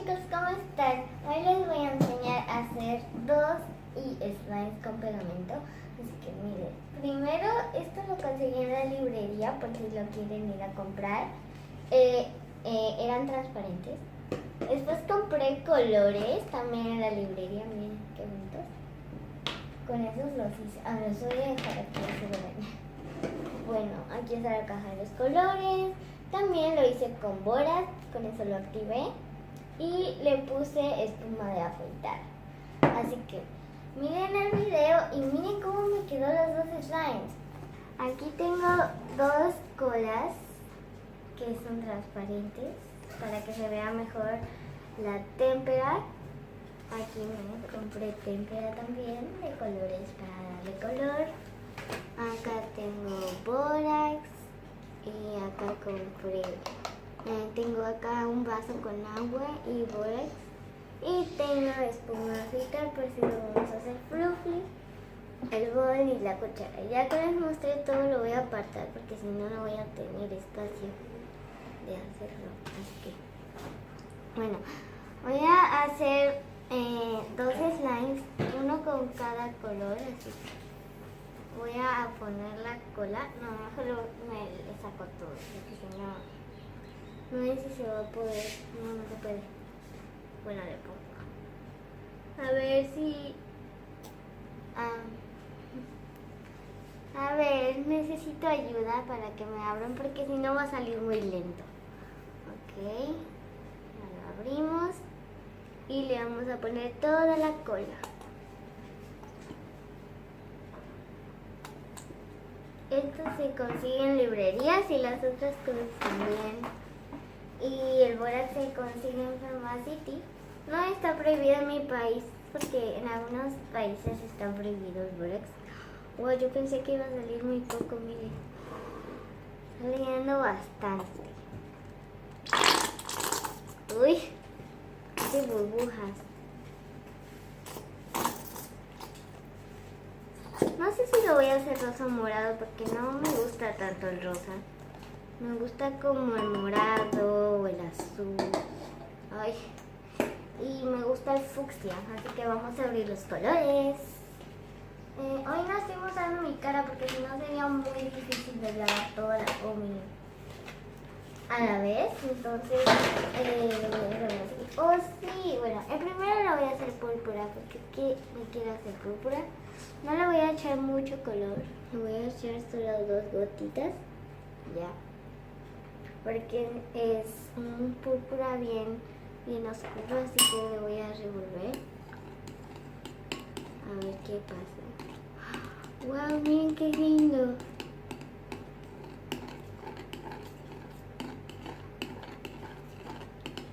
chicos, ¿cómo están? Hoy les voy a enseñar a hacer dos slimes con pegamento. Así que miren, primero esto lo conseguí en la librería por si lo quieren ir a comprar. Eran transparentes. Después compré colores también en la librería, miren qué bonitos. Con esos los hice. Los voy a dejar aquí, no se lo ven. Bueno, aquí está la caja de los colores. También lo hice con boras, con eso lo activé. Y le puse espuma de afeitar. Así que miren el video y miren cómo me quedó los dos slimes. Aquí tengo dos colas que son transparentes para que se vea mejor la témpera. Aquí me compré témpera también de colores para darle color. Acá tengo bórax y acá compré. Tengo acá un vaso con agua y bórax. Y tengo espuma de afeitar por si lo vamos a hacer fluffy, el bol y la cuchara. Ya que les mostré todo lo voy a apartar porque si no, no voy a tener espacio de hacerlo. Así que, bueno, voy a hacer dos slimes, uno con cada color. Así que voy a poner la cola. No, mejor me le saco todo porque si no... No sé si se va a poder. No, no se puede. Bueno, le pongo. A ver si... a ver, necesito ayuda para que me abran porque si no va a salir muy lento. Ok. Ya lo abrimos. Y le vamos a poner toda la cola. Esto se consigue en librerías y las otras cosas también. Y el bórax se consigue en Pharmacity. No está prohibido en mi país porque en algunos países está prohibido el bórax. Wow, yo pensé que iba a salir muy poco, miren. Está saliendo bastante. Uy, qué burbujas. No sé si lo voy a hacer rosa o morado porque no me gusta tanto el rosa. Me gusta como el morado o el azul. Ay. Y me gusta el fucsia, así que vamos a abrir los colores. Hoy no estoy mostrando mi cara porque si no sería muy difícil de grabar toda la comida a la vez. Entonces, oh sí, bueno, el primero lo voy a hacer púrpura porque es que me quiero hacer púrpura. No le voy a echar mucho color, le voy a echar solo 2 gotitas. Ya. Porque es un púrpura bien oscuro, así que le voy a revolver. A ver qué pasa. ¡Wow! Miren qué lindo.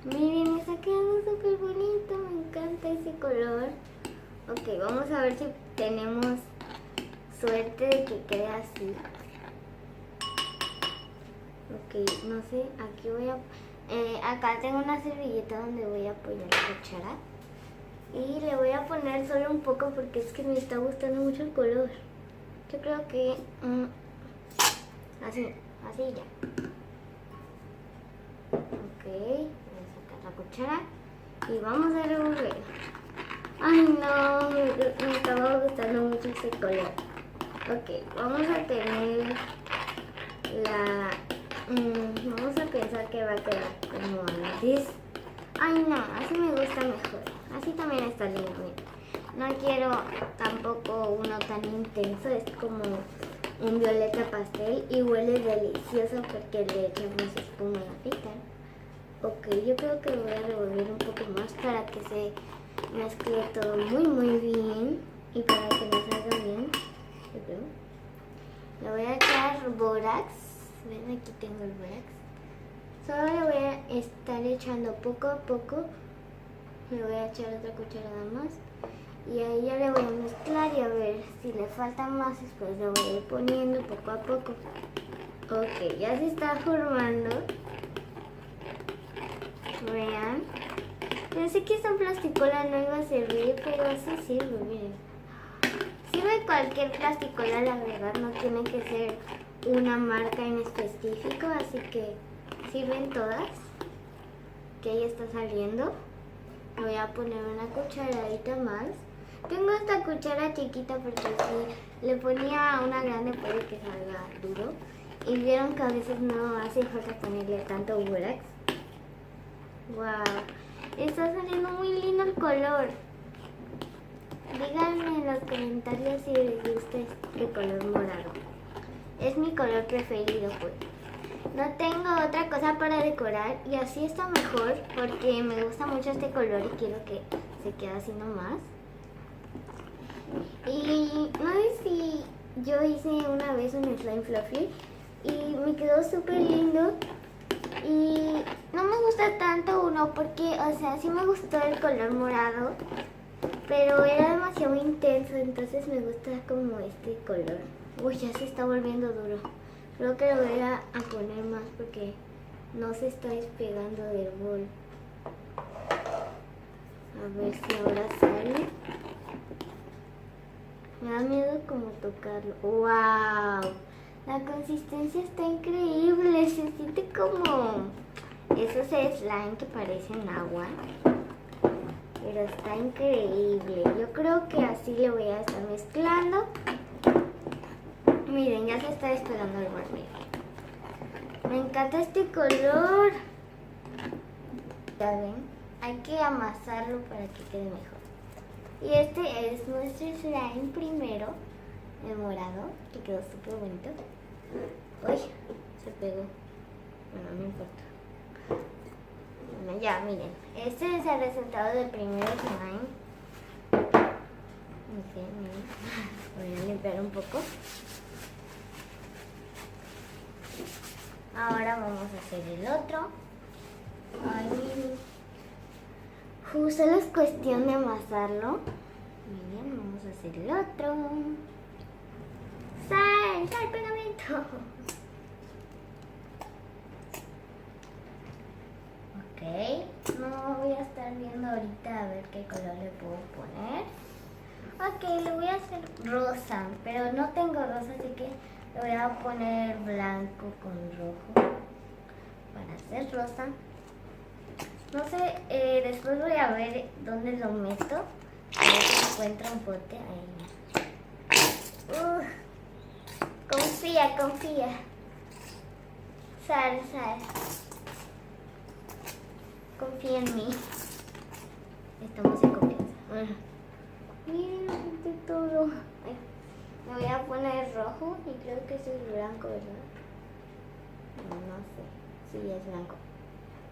Miren, está quedando súper bonito. Me encanta ese color. Ok, vamos a ver si tenemos suerte de que quede así. Ok, no sé, aquí voy a... acá tengo una servilleta donde voy a apoyar la cuchara. Y le voy a poner solo un poco porque es que me está gustando mucho el color. Yo creo que... así ya. Ok, voy a sacar la cuchara y vamos a revolver. Ay no, me estaba gustando mucho ese color. Ok, vamos a tener la... vamos a pensar que va a quedar como así. Ay no, así me gusta mejor. Así también está lindo. No quiero tampoco uno tan intenso. Es como un violeta pastel y huele delicioso porque le echamos espuma de afeitar. Ok, yo creo que voy a revolver un poco más para que se mezcle todo muy bien y para que nos salga bien. Le voy a echar bórax. Ven, aquí tengo el bórax. Solo le voy a estar echando poco a poco. Le voy a echar otra cucharada más. Y ahí ya le voy a mezclar y a ver si le falta más. Después le voy a ir poniendo poco a poco. Ok, ya se está formando. Vean. Pensé que esta plasticola no iba a servir, pero sí sirve, miren. Sirve cualquier plasticola, la verdad, no tiene que ser una marca en específico, así que sirven todas. Que ahí está saliendo. Le voy a poner una cucharadita más. Tengo esta cuchara chiquita porque si le ponía una grande puede que salga duro. Y vieron que a veces no hace falta ponerle tanto borax. Wow, está saliendo muy lindo el color. Díganme en los comentarios si les gusta este color morado. Es mi color preferido, pues. No tengo otra cosa para decorar y así está mejor porque me gusta mucho este color y quiero que se quede así nomás. Y no sé si yo hice una vez un slime fluffy y me quedó súper lindo. Y no me gusta tanto uno porque, o sea, sí me gustó el color morado, pero era demasiado intenso, entonces me gusta como este color. Uy, ya se está volviendo duro. Creo que lo voy a poner más porque no se está despegando del bol. A ver si ahora sale. Me da miedo como tocarlo. ¡Wow! La consistencia está increíble. Se siente como esos slime que parecen agua. Pero está increíble. Yo creo que así le voy a estar mezclando. Miren, ya se está despegando el barbero. Me encanta este color. Ya ven, hay que amasarlo para que quede mejor. Y este es nuestro slime primero, el morado, que quedó súper bonito. Uy, se pegó. Bueno, no importa. Bueno, ya, miren. Este es el resultado del primer slime. Ok, miren. Voy a limpiar un poco. Ahora vamos a hacer el otro. Ay, miren. Solo es cuestión de amasarlo. Miren, vamos a hacer el otro. ¡Sal! ¡Sal pegamento! Ok. No voy a estar viendo ahorita a ver qué color le puedo poner. Ok, le voy a hacer rosa, pero no tengo rosa, así que le voy a poner blanco con rojo para hacer rosa. No sé, después voy a ver dónde lo meto. A ver si encuentro un bote ahí. Confía, confía. Sal, sal. Confía en mí. Estamos en confianza. Miren, de todo. Ay, me voy a poner rojo y creo que ese es blanco, ¿verdad? No sé. Sí, es blanco.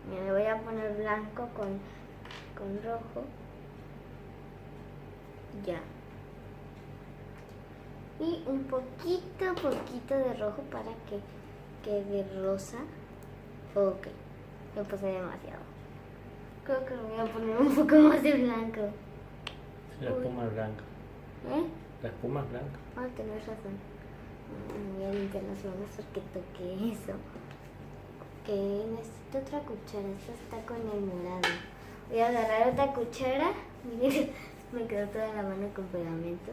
Me voy a poner blanco con rojo. Ya. Y un poquito de rojo para que quede rosa. Ok. Lo puse demasiado. Creo que le voy a poner un poco más de blanco. La espuma es blanca. ¿Eh? La espuma es blanca. Ah, tenés razón. Voy a limpiar las manos porque toqué eso. Ok, necesito otra cuchara. Esta está con el morado. Voy a agarrar otra cuchara. Miren, me quedó toda la mano con pegamento.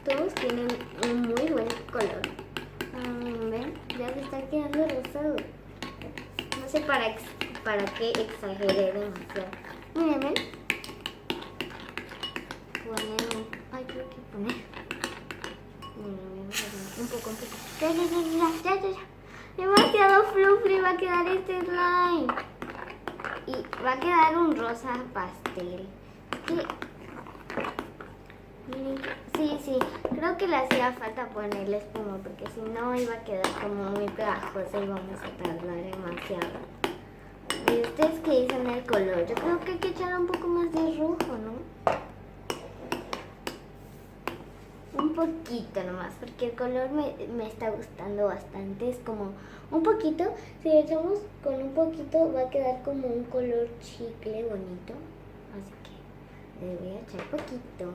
Todos tienen un muy buen color. ¿Ven? Ya se está quedando rosado. No sé para qué exageré demasiado. Miren, ven. Poner. Ay, creo que poner. Un poco. Ya. Demasiado fluffy va a quedar este slime. Y va a quedar un rosa pastel. Miren, sí. Creo que le hacía falta ponerle espuma porque si no iba a quedar como muy pegajosa y vamos a tardar demasiado. ¿Y ustedes qué dicen del color? Yo creo que hay que echar un poco más de rojo, ¿no? Un poquito nomás, porque el color me está gustando bastante. Es como un poquito. Si le echamos con un poquito va a quedar como un color chicle bonito. Así que le voy a echar poquito.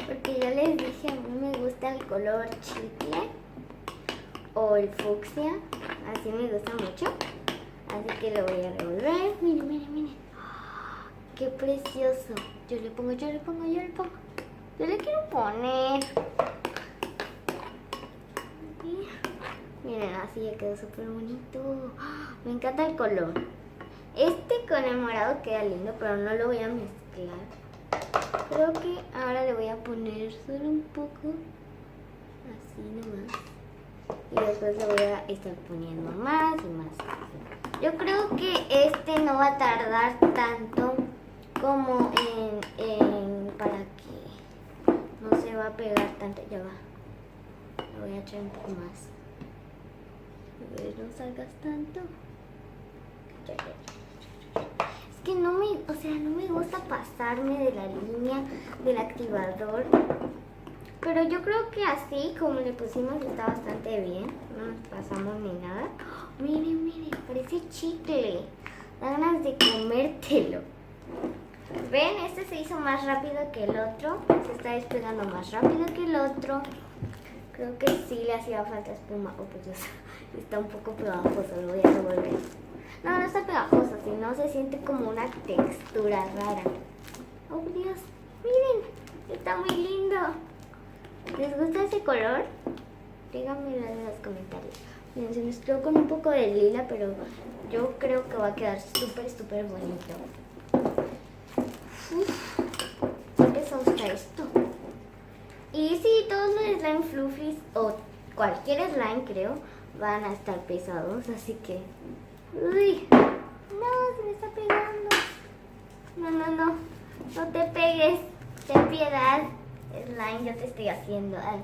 Porque ya les dije, a mí me gusta el color chicle o el fucsia. Así me gusta mucho. Así que lo voy a revolver. Miren. ¡Qué precioso! Yo le pongo. Yo le quiero poner. Miren, así ya quedó súper bonito. Me encanta el color. Este con el morado queda lindo, pero no lo voy a mezclar. Creo que ahora le voy a poner solo un poco, así nomás. Y después le voy a estar poniendo más y más. Yo creo que este no va a tardar tanto como para que no se va a pegar tanto. Ya va. Le voy a echar un poco más. A ver, no salgas tanto. Es que no me gusta pasarme de la línea del activador. Pero yo creo que así como le pusimos está bastante bien. No nos pasamos ni nada. Miren, miren, parece chicle. Da ganas de comértelo. ¿Ven? Este se hizo más rápido que el otro. Se está despegando más rápido que el otro. Creo que sí le hacía falta espuma. Oh, pues está un poco pegajoso. Lo voy a revolver. No, no está pegajoso, sino se siente como una textura rara. Oh, Dios. Miren, está muy lindo. ¿Les gusta ese color? Díganmelo en los comentarios. Miren, se mezcló con un poco de lila, pero yo creo que va a quedar súper, súper bonito. Uf, qué pesado está esto. Y sí, todos los slime fluffies o cualquier slime creo van a estar pesados, así que... Uy, no, se me está pegando. No, no, no, no te pegues, ten piedad. Slime, yo te estoy haciendo. Ay,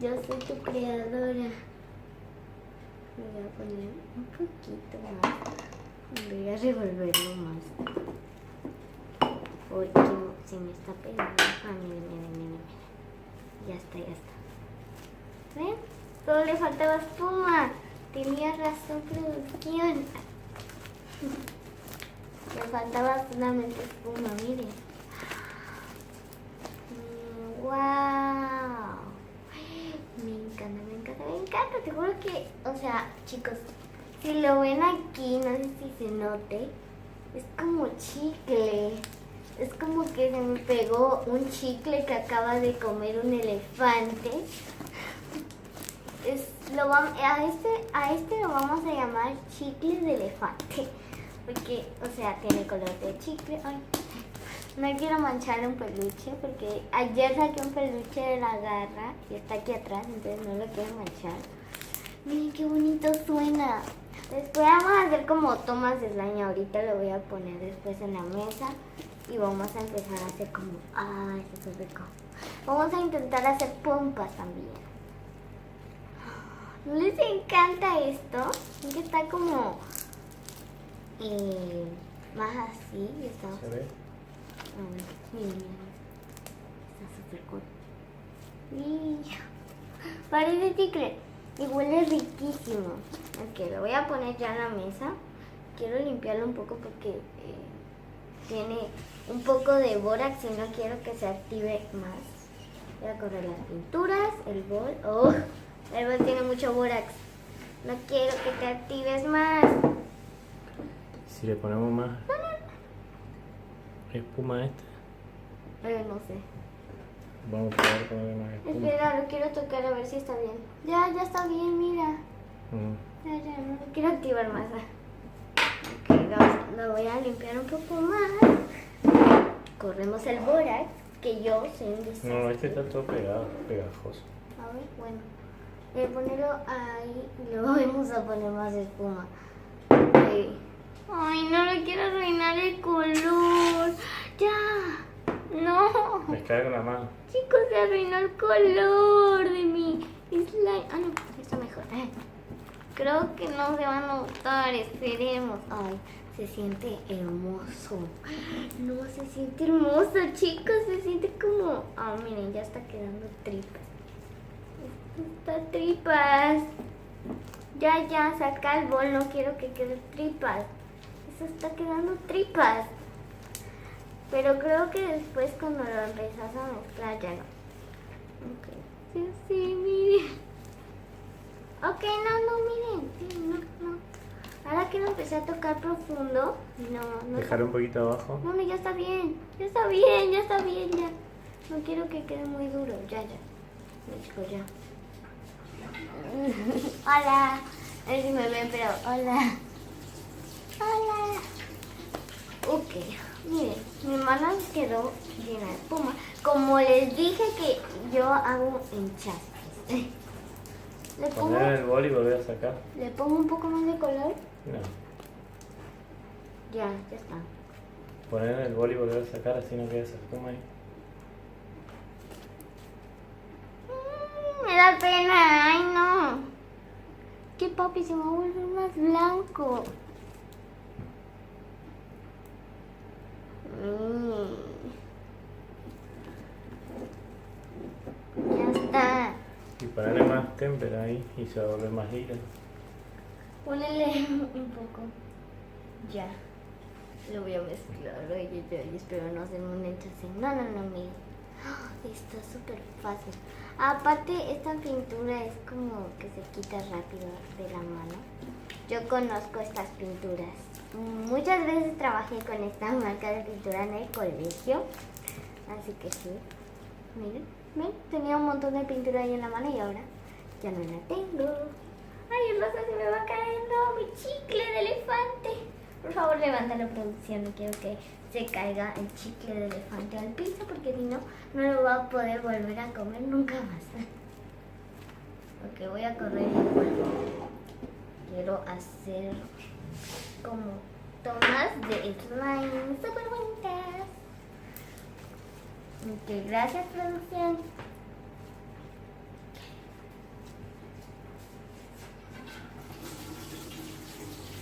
yo soy tu creadora. Me voy a poner un poquito más. Voy a revolverlo más. Uy, se me está pegando. Ah, miren, miren, miren. Ya está, ya está. ¿Ven? Solo le faltaba espuma. Tenía razón, producción. Le faltaba solamente espuma, miren. ¡Wow! Me encanta, me encanta, me encanta. Te juro que, o sea, chicos, si lo ven aquí, no sé si se note, es como chicle. Es como que se me pegó un chicle que acaba de comer un elefante. A este lo vamos a llamar chicle de elefante. Porque, o sea, tiene color de chicle. Ay, no quiero manchar un peluche porque ayer saqué un peluche de la garra y está aquí atrás, entonces no lo quiero manchar. Miren qué bonito suena. Después vamos a hacer como tomas de slime. Ahorita lo voy a poner después en la mesa y vamos a empezar a hacer como... ¡Ay, se ve rico! Vamos a intentar hacer pompas también. ¿No les encanta esto? Es que está como más así. Está... ¿Se ve? Miren, está súper cool. Parece chicle y huele riquísimo. Ok, lo voy a poner ya en la mesa. Quiero limpiarlo un poco porque tiene un poco de bórax y no quiero que se active más. Voy a correr las pinturas, el bol. Oh, el bol tiene mucho bórax. No quiero que te actives más. Si le ponemos más espuma a este, No sé. vamos a probar ponerle más espuma. Espera, lo quiero tocar a ver si está bien. Ya está bien, mira. Ya, no lo quiero activar más. Ok, lo voy a limpiar un poco más. Corremos el bórax, que yo soy un desastre. No, este está todo pegado, pegajoso. A ver, bueno. Voy a ponerlo ahí y luego vamos a poner más espuma. Okay. Ay, no le quiero arruinar el color. Ya. No. Descarga la mano. Chicos, se arruinó el color de mi slime. Ah, no, está mejor. Creo que no se va a notar, esperemos. Ay, se siente hermoso. No, se siente hermoso, chicos. Se siente como... Ah, miren, ya está quedando tripas. Está tripas. Ya, saca el bol. No quiero que quede tripas. Eso está quedando tripas. Pero creo que después cuando lo empezás a mezclar ya no. Ok. Sí, miren. Ok, no, miren. Sí, no. Ahora quiero empezar a tocar profundo. No. Dejar un poquito abajo. No, ya está bien. Ya. No quiero que quede muy duro. Ya. Chicos, ya. Hola. A ver si me ven, pero hola. Hola. Ok, miren, mi mano quedó llena de espuma. Como les dije que yo hago enchastres. Poner el bol y volver a sacar. ¿Le pongo un poco más de color? No. Ya está. Poner el bol y volver a sacar, así no queda esa espuma ahí. Me da pena, ay no. Que papi se me va a volver más blanco. Ya está. Y ponerle más témpera ahí y se va a volver más lila. Ponele un poco. Ya. Lo voy a mezclar. Oye, espero no hacerme un enchastre. No, mira. Está súper fácil. Aparte, esta pintura es como que se quita rápido de la mano. Yo conozco estas pinturas. Muchas veces trabajé con esta marca de pintura en el colegio. Así que sí. Miren, ven, tenía un montón de pintura ahí en la mano y ahora ya no la tengo. Ay, el rosa se me va cayendo. Mi chicle de elefante. Por favor, levanta la producción. No quiero que se caiga el chicle de elefante al piso porque si no, no lo va a poder volver a comer nunca más. Ok, voy a correr igual. Quiero hacer como tomas de slime súper bonitas. Ok, gracias, producción.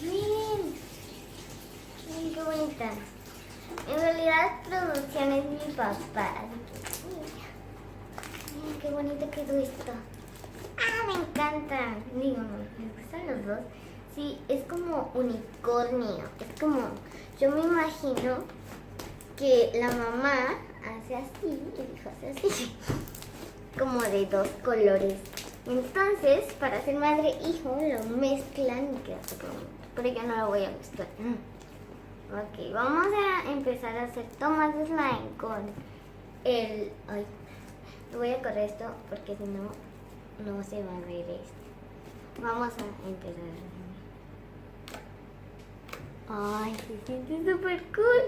Miren. Miren qué bonita. En realidad, producción es mi papá. Así que, miren qué bonito quedó esto. Ah, me encanta. Digo, ¿les gustan los dos? Sí, es como unicornio. Es como, yo me imagino que la mamá hace así, el hijo hace así, como de dos colores. Entonces, para hacer madre e hijo, lo mezclan y queda súper bonito. Pero yo no lo voy a mezclar. Ok, vamos a empezar a hacer tomas de slime con el... Ay, voy a correr esto porque si no, no se va a ver esto. Vamos a empezar. Ay, se siente súper cool.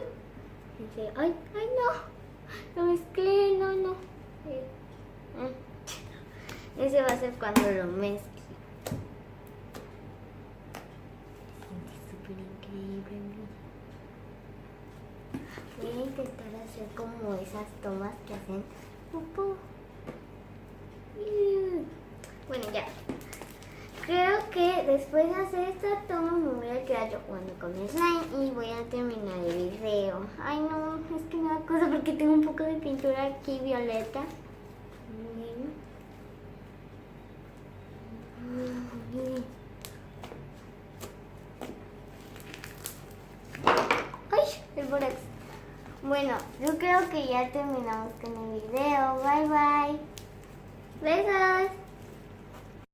Dice, ay, no. Lo mezclé, no. Ese va a ser cuando lo mezcle. Se siente súper increíble. Voy a intentar hacer como esas tomas que hacen pupú. Bueno, ya. Creo que después de hacer esta toma me voy a quedar yo jugando con mi slime y voy a terminar el video. Ay no, es que me da cosa porque tengo un poco de pintura aquí violeta. Miren. ¡Ay! El borax. Bueno, yo creo que ya terminamos con el video. Bye bye. Besos.